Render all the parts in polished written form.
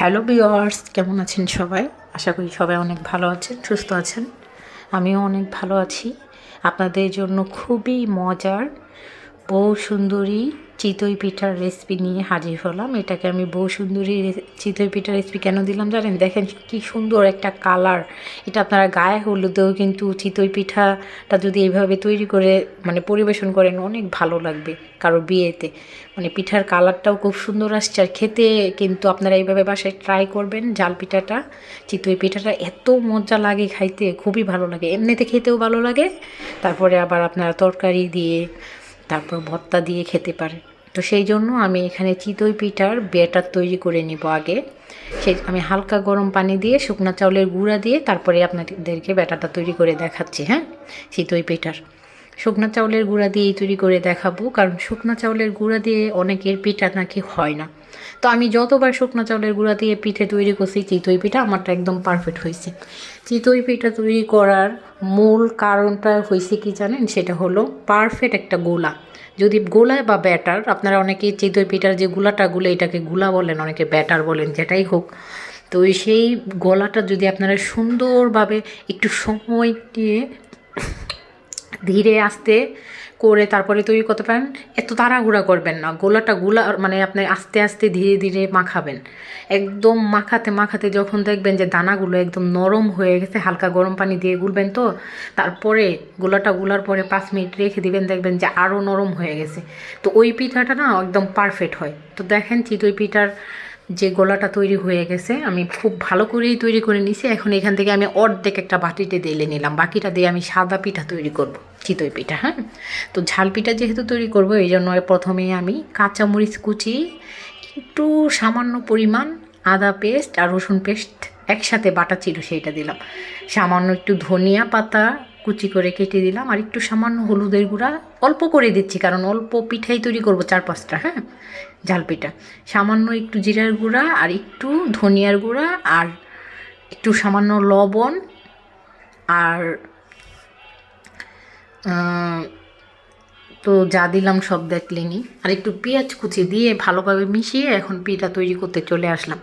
Hello viewers, কেমন আছেন সবাই? আশা করি সবাই অনেক ভালো আছেন, সুস্থ আছেন। আমিও অনেক ভালো আছি। আপনাদের জন্য খুবই মজার বউ সুন্দরী চিতই পিঠার রেসিপি নিয়ে হাজির হলাম। এটাকে আমি বউ সুন্দরী চিতই পিঠার রেসিপি কেন দিলাম জানেন? দেখেন কি সুন্দর একটা কালার। এটা আপনারা গায়ে হলুদেও কিন্তু চিতই পিঠাটা যদি এইভাবে তৈরি করে পরিবেশন করেন অনেক ভালো লাগবে কারো বিয়েতে। পিঠার কালারটাও খুব সুন্দর আসছে, আর খেতে কিন্তু আপনারা এইভাবে বাসায় ট্রাই করবেন। জাল পিঠাটা, চিতই পিঠাটা এত মজা লাগে খাইতে, খুবই ভালো লাগে, এমনিতে খেতেও ভালো লাগে। তারপরে আবার আপনারা তরকারি দিয়ে, তারপর ভর্তা দিয়ে খেতে পারে। তো সেই জন্য আমি এখানে চিতই পিঠার ব্যাটার তৈরি করে নিব আগে। আমি হালকা গরম পানি দিয়ে শুকনা চাউলের গুঁড়া দিয়ে তারপরে আপনাদেরকে ব্যাটারটা তৈরি করে দেখাচ্ছি। হ্যাঁ, চিতই পিঠার শুকনা চাউলের গুঁড়া দিয়েই তৈরি করে দেখাবো, কারণ শুকনা চাউলের গুঁড়া দিয়ে অনেকের পিঠা নাকি হয় না। তো আমি যতবার শুকনো চাউলের গুঁড়া দিয়ে পিঠে তৈরি করছি, চিতই পিঠা আমারটা একদম পারফেক্ট হয়েছে। চিতই পিঠা তৈরি করার মূল কারণটা হয়েছে কি জানেন? সেটা হলো পারফেক্ট একটা গোলা। যদি গোলা বা ব্যাটার, আপনারা অনেকে চিতই পিঠার যে গোলাটা গুলে, এটাকে গোলা বলেন, অনেকে ব্যাটার বলেন, যেটাই হোক। তো সেই গোলাটা যদি আপনারা সুন্দরভাবে একটু সময় দিয়ে ধীরে আস্তে করে তারপরে তৈরি করতে পারেন, এত তাড়াহুড়া করবেন না। গোলা আপনি আস্তে আস্তে ধীরে ধীরে মাখাবেন। একদম মাখাতে মাখাতে যখন দেখবেন যে দানাগুলো একদম নরম হয়ে গেছে, হালকা গরম পানি দিয়ে গুলবেন। তো তারপরে গোলাটা গুলার পরে 5 মিনিট রেখে দিবেন, দেখবেন যে আরও নরম হয়ে গেছে। তো ওই পিঠাটা না একদম পারফেক্ট হয়। তো দেখেন চিতই পিঠার যে গোলাটা তৈরি হয়ে গেছে, আমি খুব ভালো করেই তৈরি করে নিছি। এখন এখান থেকে আমি অর্ধেক একটা বাটিতে ঢেলে নিলাম, বাকিটা দিয়ে আমি সাদা পিঠা তৈরি করব, চিতই পিঠা। হ্যাঁ, তো ঝাল পিঠা যেহেতু তৈরি করব, এই জন্য প্রথমে আমি কাঁচামরিচ কুচি, একটু সামান্য পরিমাণ আদা পেস্ট আর রসুন পেস্ট একসাথে বাটা ছিল সেইটা দিলাম, সামান্য একটু ধনিয়া পাতা কুচি করে কেটে দিলাম, আর একটু সামান্য হলুদের গুঁড়া অল্প করে দিচ্ছি, কারণ অল্প পিঠাই তৈরি করব 4-5টা। হ্যাঁ, ঝাল পিঠা। সামান্য একটু জিরার গুঁড়া আর একটু ধনিয়ার গুঁড়া আর একটু সামান্য লবণ আর তো যা দিলাম সব দেখলেনি, আর একটু পেঁয়াজ কুচি দিয়ে ভালোভাবে মিশিয়ে এখন পিঠা তৈরি করতে চলে আসলাম।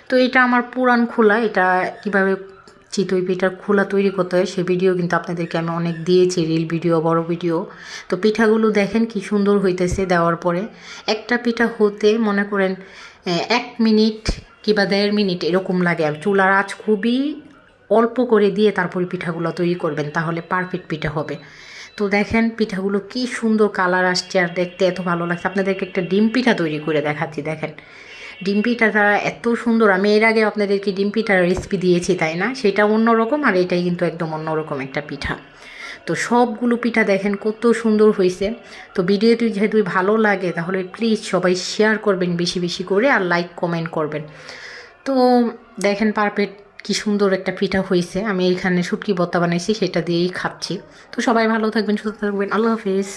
তো এটা আমার পুরান খোলা, এটা কিভাবে চিতই পিঠার খোলা তৈরি করতে হয় সে ভিডিও কিন্তু আপনাদেরকে আমি অনেক দিয়েছি, রিল ভিডিও, বড় ভিডিও। তো পিঠাগুলো দেখেন কি সুন্দর হইতেছে দেওয়ার পরে। একটা পিঠা হতে মনে করেন 1 মিনিট কিংবা 1.5 মিনিট এরকম লাগে। আর চুলার আঁচ খুবই অল্প করে দিয়ে তারপরে পিঠাগুলো তৈরি করবেন, তাহলে পারফেক্ট পিঠা হবে। তো দেখেন পিঠাগুলো কি সুন্দর কালার আসছে, আর দেখতে এত ভালো লাগছে। আপনাদেরকে একটা ডিম পিঠা তৈরি করে দেখাচ্ছি। দেখেন ডিম পিঠাটা এত সুন্দর। আমি এর আগে আপনাদেরকে ডিম পিঠার রেসিপি দিয়েছি, তাই না? সেটা অন্যরকম, আর এটাই কিন্তু একদম অন্যরকম একটা পিঠা। তো সবগুলো পিঠা দেখেন কত সুন্দর হয়েছে। তো ভিডিওটি যেহেতু ভালো লাগে, তাহলে প্লিজ সবাই শেয়ার করবেন বেশি বেশি করে, আর লাইক কমেন্ট করবেন। তো দেখেন পারফেক্ট কি সুন্দর একটা পিঠা হয়েছে। আমি এখানে শুটকি ভর্তা বানাইছি, সেটা দিয়েই খাচ্ছি। তো সবাই ভালো থাকবেন, সুস্থ থাকবেন। আল্লাহ হাফিজ।